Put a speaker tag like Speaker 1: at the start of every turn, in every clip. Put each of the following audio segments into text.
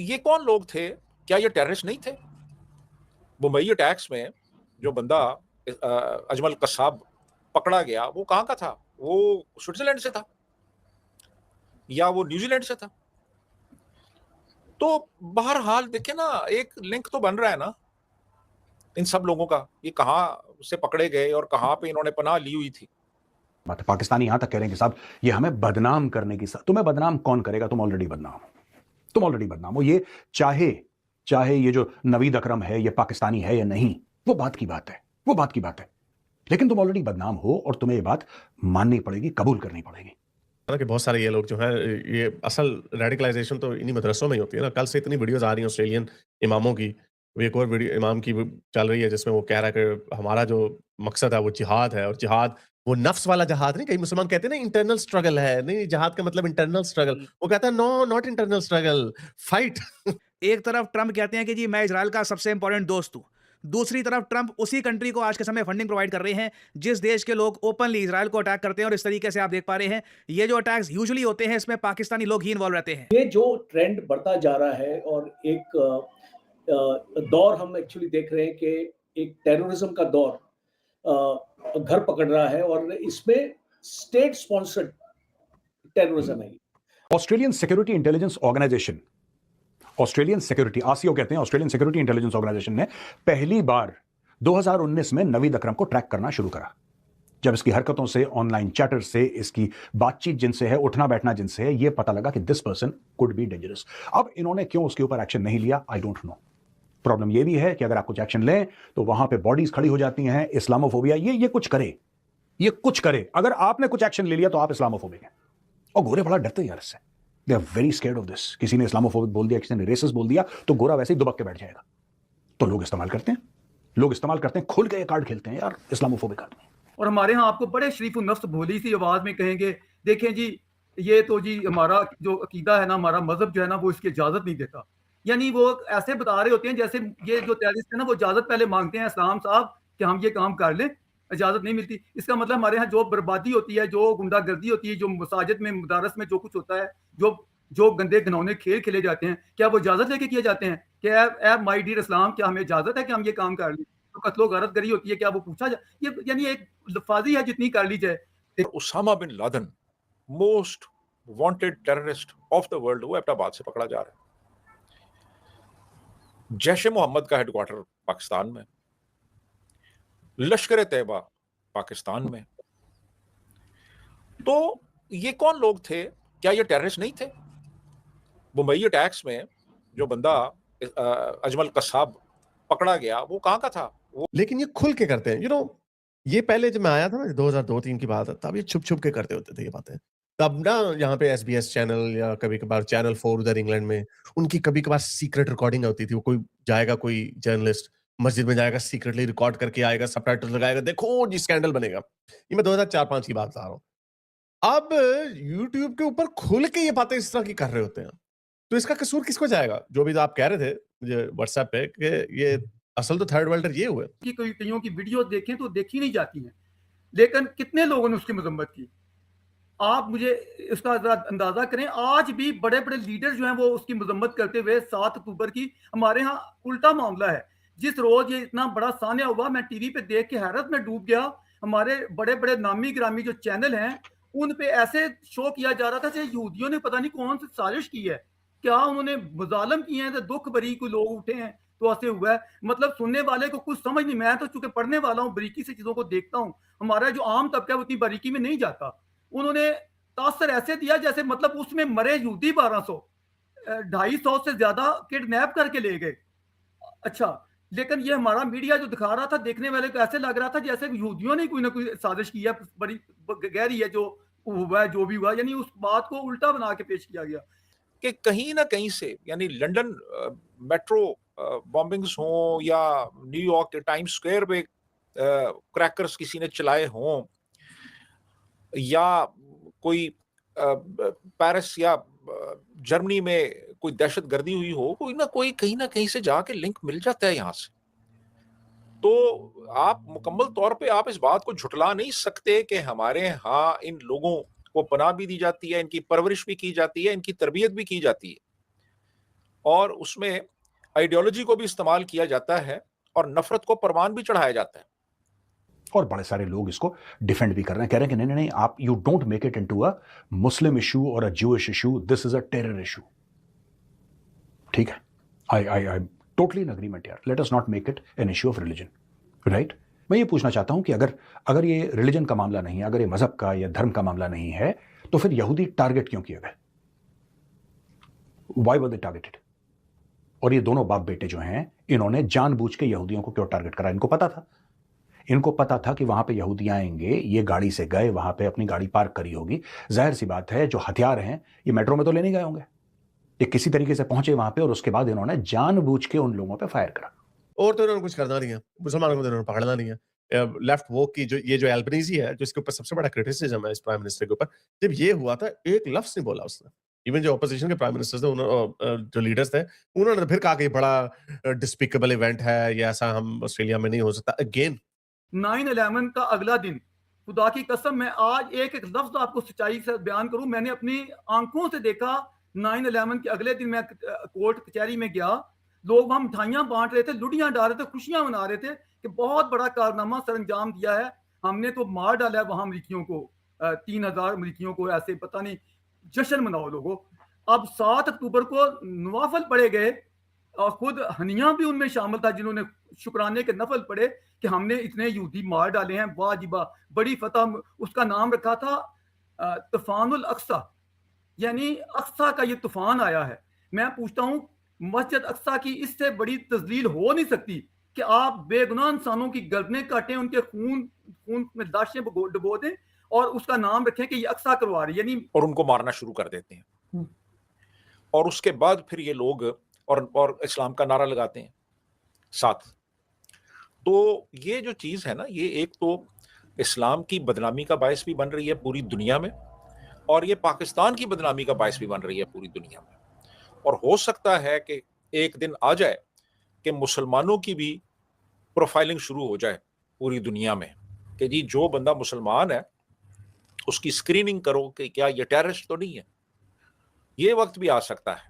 Speaker 1: ये कौन लोग थे? क्या ये टेररिस्ट नहीं थे? मुंबई अटैक्स में जो बंदा अजमल कसाब पकड़ा गया, वो कहाँ का था? वो स्विट्जरलैंड से था या वो न्यूजीलैंड से था। तो बहरहाल देखिए ना, एक लिंक तो बन रहा है ना इन सब लोगों का। ये कहाँ से पकड़े गए और कहाँ पे इन्होंने पनाह ली हुई थी।
Speaker 2: बात है। पाकिस्तानी यहां तक कह रहे हैं कि साहब ये हमें बदनाम करने की तुम्हें बदनाम कौन करेगा? तुम ऑलरेडी बदनाम हो, तुम ऑलरेडी बदनाम हो। ये चाहे चाहे ये जो नवीद अकरम है ये पाकिस्तानी है या नहीं, वो बात की बात है, वो बात की बात है, लेकिन तुम ऑलरेडी बदनाम हो और तुम्हें ये बात माननी पड़ेगी, कबूल करनी पड़ेगी।
Speaker 3: कि बहुत सारे ये लोग जो है, ये असल रेडिकलाइजेशन तो इन्हीं मदरसों में ही होती है ना। कल से इतनी वीडियोस आ रही हैं ऑस्ट्रेलियन इमामों की। एक और वीडियो इमाम की चल रही है जिसमें वो कह रहा है कि हमारा जो मकसद है वो जिहाद है, और जिहाद वो नफ्स वाला जिहाद नहीं। कई मुसलमान कहते हैं ना इंटरनल स्ट्रगल है, नहीं जिहाद का मतलब इंटरनल स्ट्रगल। वो कहता है no, not internal struggle, fight.
Speaker 4: एक तरफ ट्रंप कहते हैं कि जी मैं इजराइल का सबसे इंपॉर्टेंट दोस्त हूं, दूसरी तरफ ट्रंप उसी कंट्री को आज के समय फंडिंग प्रोवाइड कर रहे हैं जिस देश के लोग ओपनली इजराइल को अटैक करते हैं। और इस तरीके से आप देख पा रहे हैं ये जो अटैक्स यूजुअली होते हैं इसमें पाकिस्तानी लोग ही इन्वॉल्व रहते हैं।
Speaker 5: ये जो ट्रेंड बढ़ता जा रहा है और एक दौर हम एक्चुअली देख रहे हैं कि एक टेररिज्म का दौर घर पकड़ रहा है और इसमें स्टेट स्पॉन्सर्ड टेररिज्म है।
Speaker 2: Australian security intelligence organisation, Australian security ASIO कहते हैं, ऑस्ट्रेलियन सिक्योरिटी इंटेलिजेंस ऑर्गेनाइजेशन ने पहली बार 2019 में नवीद अकरम को ट्रैक करना शुरू करा। जब इसकी हरकतों से, ऑनलाइन चैटर से, इसकी बातचीत जिनसे है, उठना बैठना जिनसे है, यह पता लगा कि this person could be dangerous. अब इन्होंने क्यों उसके ऊपर एक्शन नहीं लिया, आई डोंट नो। प्रॉब्लम यह भी है कि अगर आप कुछ एक्शन लें तो वहां पे बॉडीज खड़ी हो जाती हैं, इस्लामोफोबिया ये कुछ करे, ये कुछ करे। अगर आपने कुछ एक्शन ले लिया तो आप इस्लामोफोबिक हैं। और गोरे बड़ा डरते हैं यार इससे, they are very scared of this. किसी ने इस्लामोफोबिक बोल दिया, किसी ने रेसिस्ट बोल दिया, तो गोरा वैसे ही दुबक के बैठ जाएगा। तो लोग इस्तेमाल करते हैं, लोग इस्तेमाल करते हैं, खुल के ये कार्ड खेलते हैं यार इस्लामोफोबिक आदमी।
Speaker 6: और हमारे यहाँ आपको बड़े शरीफ नफ्स भोली सी आवाज में कहेंगे, देखें जी ये तो जी हमारा जो अकीदा है ना, हमारा मजहब जो है ना वो इसकी इजाजत नहीं देता। यानी वो ऐसे बता रहे होते हैं जैसे ये जो टेररिस्ट है ना वो इजाजत पहले मांगते हैं इस्लाम साहब कि हम ये काम कर लें, इजाजत नहीं मिलती। इसका मतलब हमारे यहाँ जो बर्बादी होती है, जो गुंडागर्दी होती है, जो मसाजिद में मदारस में जो कुछ होता है, जो जो गंदे घिनौने खेल खेले जाते हैं, क्या वो इजाजत लेके किए जाते हैं कि ए माय डियर इस्लाम, क्या हमें इजाजत है कि हम ये काम कर लें? तो कत्लो गारत गरी होती है, क्या वो पूछा जाए? ये यानी एक लफाजी है जितनी कर ली जाए।
Speaker 1: Osama bin Laden, most wanted terrorist of the world, वो एबटाबाद से पकड़ा जा रहा है। जैश ए मोहम्मद का हेडक्वार्टर पाकिस्तान में, लश्कर तैयबा पाकिस्तान में। तो ये कौन लोग थे? क्या ये टेररिस्ट नहीं थे? मुंबई अटैक्स में जो बंदा अजमल कसाब पकड़ा गया, वो कहाँ का था? वो
Speaker 3: लेकिन ये खुल के करते हैं, ये पहले जब मैं आया था ना 2002-3 की बात है, तब ये छुप-छुप के करते होते थे ये बातें। तब ना यहाँ पे एसबीएस चैनल या कभी-कभार चैनल 4 उधर इंग्लैंड में, उनकी कभी-कभार सीक्रेट रिकॉर्डिंग होती थी। वो कोई जाएगा, कोई जर्नलिस्ट मस्जिद में जाएगा, सीक्रेटली रिकॉर्ड करके आएगा, सबटाइटल्स लगाएगा, देखो जी स्कैंडल बनेगा। ये मैं 2004-5 की बात बता रहा हूँ। अब यूट्यूब के ऊपर खुल के ये बातें इस तरह की कर रहे होते हैं। तो इसका कसूर किसको जाएगा? जो भी आप कह रहे थे मुझे व्हाट्सएप पे कि ये असल तो थर्ड वर्ल्डर ये हुए।
Speaker 6: कि कोई कईयों की वीडियो देखें तो देखी नहीं जाती हैं, लेकिन कितने लोगों ने उसकी मजम्मत की, आप मुझे इसका जरा अंदाजा करें। आज भी बड़े बड़े लीडर जो हैं वो उसकी मजम्मत करते हुए 7 अक्टूबर की, हमारे यहाँ उल्टा मामला है। जिस रोज ये इतना बड़ा सान्या हुआ, मैं टीवी पे देख के हैरत में डूब गया। हमारे बड़े बड़े नामी गिरामी जो चैनल हैं उन पे ऐसे शो किया जा रहा था जैसे यहूदियों ने पता नहीं कौन सी साजिश की है, क्या उन्होंने मुजालम किए हैं, तो दुख भरी कोई लोग उठे हैं तो ऐसे हुआ है। मतलब सुनने वाले को कुछ समझ नहीं, मैं तो चूंकि पढ़ने वाला हूँ, बारीकी से चीजों को देखता हूँ, हमारा जो आम तबका है वो इतनी बारीकी में नहीं जाता। उन्होंने तासर ऐसे दिया जैसे मतलब उसमें मरे यहूदी 1200, 250 से ज्यादा किडनैप करके ले गए। अच्छा, लेकिन ये हमारा मीडिया जो दिखा रहा था, देखने वाले को ऐसे लग रहा था जैसे यहूदियों ने कोई ना कोई साजिश की है, बड़ी गहरी है जो हुआ है, जो भी हुआ, यानी उस बात को उल्टा बना के पेश किया गया
Speaker 1: कि कहीं ना कहीं से, यानी लंदन मेट्रो बॉम्बिंग्स हों या न्यूयॉर्क के टाइम्स स्क्वायर पे क्रैकर्स किसी ने चलाए हों, या कोई पेरिस या जर्मनी में कोई दहशतगर्दी हुई हो, कोई ना कोई कहीं ना कहीं से जाके लिंक मिल जाता है यहाँ से। तो आप मुकम्मल तौर पे आप इस बात को झुटला नहीं सकते कि हमारे यहाँ इन लोगों को पनाह भी दी जाती है, इनकी परवरिश भी की जाती है, इनकी तरबियत भी की जाती है। और उसमें आइडियोलॉजी को भी इस्तेमाल किया जाता है और नफरत को परवान भी चढ़ाया जाता है।
Speaker 2: और बड़े सारे लोग इसको डिफेंड भी कर रहे हैं, कह रहे हैं कि नहीं नहीं, आप you don't make it into a Muslim issue और a Jewish issue, this is a terror issue. ठीक है, आई टोटली इन अग्रीमेंट यार, let us not make it an issue of religion, right. मैं ये पूछना चाहता हूं कि अगर ये रिलीजन का मामला नहीं है, अगर ये मजहब का या धर्म का मामला नहीं है, तो फिर यहूदी टारगेट क्यों किए गए? Why were they targeted? और ये दोनों बाप बेटे जो हैं, इन्होंने जानबूझ के यहूदियों को क्यों टारगेट करा? इनको पता था कि वहां पे यहूदी आएंगे, ये गाड़ी से गए, वहां पे अपनी गाड़ी पार्क करी होगी, जाहिर सी बात है जो हथियार हैं ये मेट्रो में तो ले नहीं गए होंगे, ये किसी तरीके से पहुंचे वहां पे और उसके बाद इन्होंने जानबूझ के उन लोगों पे फायर करा।
Speaker 3: और तो इन्होंने कुछ करना नहीं है, मुसलमानों को तो इन्होंने पकड़ना नहीं है। लेफ्ट वोक की जो एल्बनीज़ी है, जो इसके ऊपर सबसे बड़ा क्रिटिसिज्म है इस प्राइम मिनिस्टर के ऊपर, जब ये हुआ था एक लफ्ज़ नहीं बोला उसने। इवन जो ऑपोजिशन के प्राइम मिनिस्टर्स थे, जो लीडर्स थे, उन्होंने फिर कहा कि बड़ा डिस्पिकेबल इवेंट है, ये ऐसा हम ऑस्ट्रेलिया में नहीं हो सकता। अगेन
Speaker 6: 9/11 का अगला दिन, खुदा की कसम मैं आज एक एक लफ्ज आपको सच्चाई से बयान करूं, मैंने अपनी आंखों से देखा। 9/11 के अगले दिन मैं कोर्ट कचहरी में गया, लोग वहां मिठाइयां बांट रहे थे, लुड़ियां डाल रहे थे, खुशियां मना रहे थे कि बहुत बड़ा कारनामा सर अंजाम दिया है, हमने तो मार डाला है वहां अमरीकियों को, 3000 अमरीकियों को, ऐसे पता नहीं, जश्न मनाओ लोगों। अब 7 अक्टूबर को नवाफल पढ़े गए और खुद हनिया भी उनमें शामिल था, जिन्होंने शुक्राने के नफल पढ़े कि हमने इतने यहूदी मार डाले हैं, वाह जी वाह, बड़ी फतह। उसका नाम रखा था तूफानुल अक्सा, यानी अक्सा का ये तूफान आया है। मैं पूछता हूं, मस्जिद अक्सा की इससे बड़ी तजलील हो नहीं सकती कि आप बेगुनाह इंसानों की गर्दनें काटें, उनके खून में लाशें डुबो दें और उसका नाम रखें कि ये अक्सा करवा रही, यानी
Speaker 1: और उनको मारना शुरू कर देते हैं। और उसके बाद फिर ये लोग और इस्लाम का नारा लगाते हैं साथ। तो ये जो चीज़ है ना, ये एक तो इस्लाम की बदनामी का बायस भी बन रही है पूरी दुनिया में, और ये पाकिस्तान की बदनामी का बायस भी बन रही है पूरी दुनिया में। और हो सकता है कि एक दिन आ जाए कि मुसलमानों की भी प्रोफाइलिंग शुरू हो जाए पूरी दुनिया में, कि जी जो बंदा मुसलमान है उसकी स्क्रीनिंग करो कि क्या ये टेररिस्ट तो नहीं है। ये वक्त भी आ सकता है,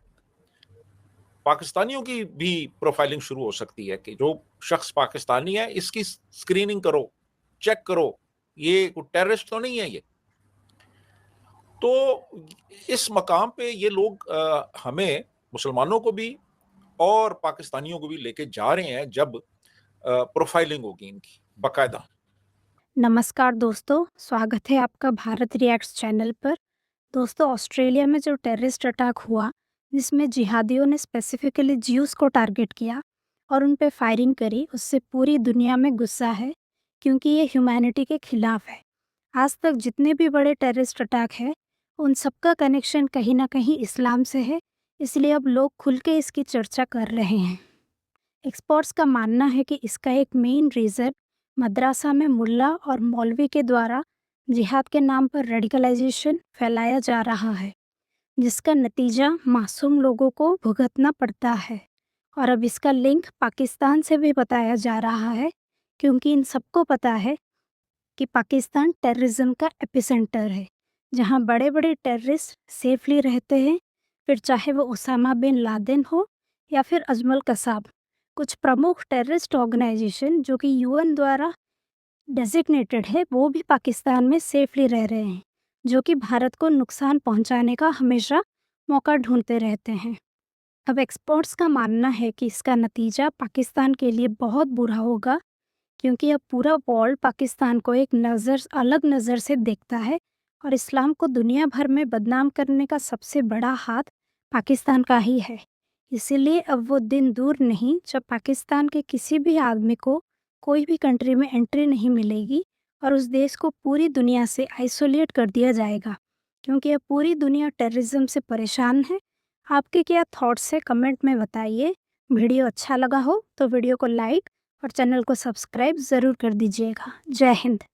Speaker 1: पाकिस्तानियों की भी प्रोफाइलिंग शुरू हो सकती है कि जो शख्स पाकिस्तानी है इसकी स्क्रीनिंग करो, चेक करो, ये कोई टेररिस्ट तो नहीं है ये। तो इस मकाम पे ये लोग हमें मुसलमानों को भी और पाकिस्तानियों को भी लेके जा रहे हैं, जब प्रोफाइलिंग होगी इनकी बाकायदा।
Speaker 7: नमस्कार दोस्तों, स्वागत है आपका भारत रिएक्ट्स चैनल पर। दोस्तों, ऑस्ट्रेलिया में जो टेररिस्ट अटैक हुआ, जिसमें जिहादियों ने स्पेसिफिकली ज्यूज़ को टारगेट किया और उन पे फायरिंग करी, उससे पूरी दुनिया में गुस्सा है, क्योंकि ये ह्यूमैनिटी के खिलाफ है। आज तक जितने भी बड़े टेररिस्ट अटैक हैं, उन सबका कनेक्शन कहीं ना कहीं इस्लाम से है, इसलिए अब लोग खुल के इसकी चर्चा कर रहे हैं। एक्सपर्ट्स का मानना है कि इसका एक मेन रीज़न मदरसा में मुल्ला और मौलवी के द्वारा जिहाद के नाम पर रेडिकलाइजेशन फैलाया जा रहा है, जिसका नतीजा मासूम लोगों को भुगतना पड़ता है। और अब इसका लिंक पाकिस्तान से भी बताया जा रहा है, क्योंकि इन सबको पता है कि पाकिस्तान टेररिज्म का एपिसेंटर है, जहां बड़े बड़े टेररिस्ट सेफली रहते हैं, फिर चाहे वो उसामा बिन लादेन हो या फिर अजमल कसाब। कुछ प्रमुख टेररिस्ट ऑर्गेनाइजेशन जो कि यूएन द्वारा डेजिग्नेटेड है, वो भी पाकिस्तान में सेफली रह रहे हैं, जो कि भारत को नुकसान पहुंचाने का हमेशा मौका ढूंढते रहते हैं। अब एक्सपर्ट्स का मानना है कि इसका नतीजा पाकिस्तान के लिए बहुत बुरा होगा, क्योंकि अब पूरा वर्ल्ड पाकिस्तान को एक अलग नज़र से देखता है और इस्लाम को दुनिया भर में बदनाम करने का सबसे बड़ा हाथ पाकिस्तान का ही है। इसीलिए अब वो दिन दूर नहीं जब पाकिस्तान के किसी भी आदमी को कोई भी कंट्री में एंट्री नहीं मिलेगी और उस देश को पूरी दुनिया से आइसोलेट कर दिया जाएगा, क्योंकि अब पूरी दुनिया टेररिज्म से परेशान है। आपके क्या थॉट्स है, कमेंट में बताइए। वीडियो अच्छा लगा हो तो वीडियो को लाइक और चैनल को सब्सक्राइब ज़रूर कर दीजिएगा। जय हिंद।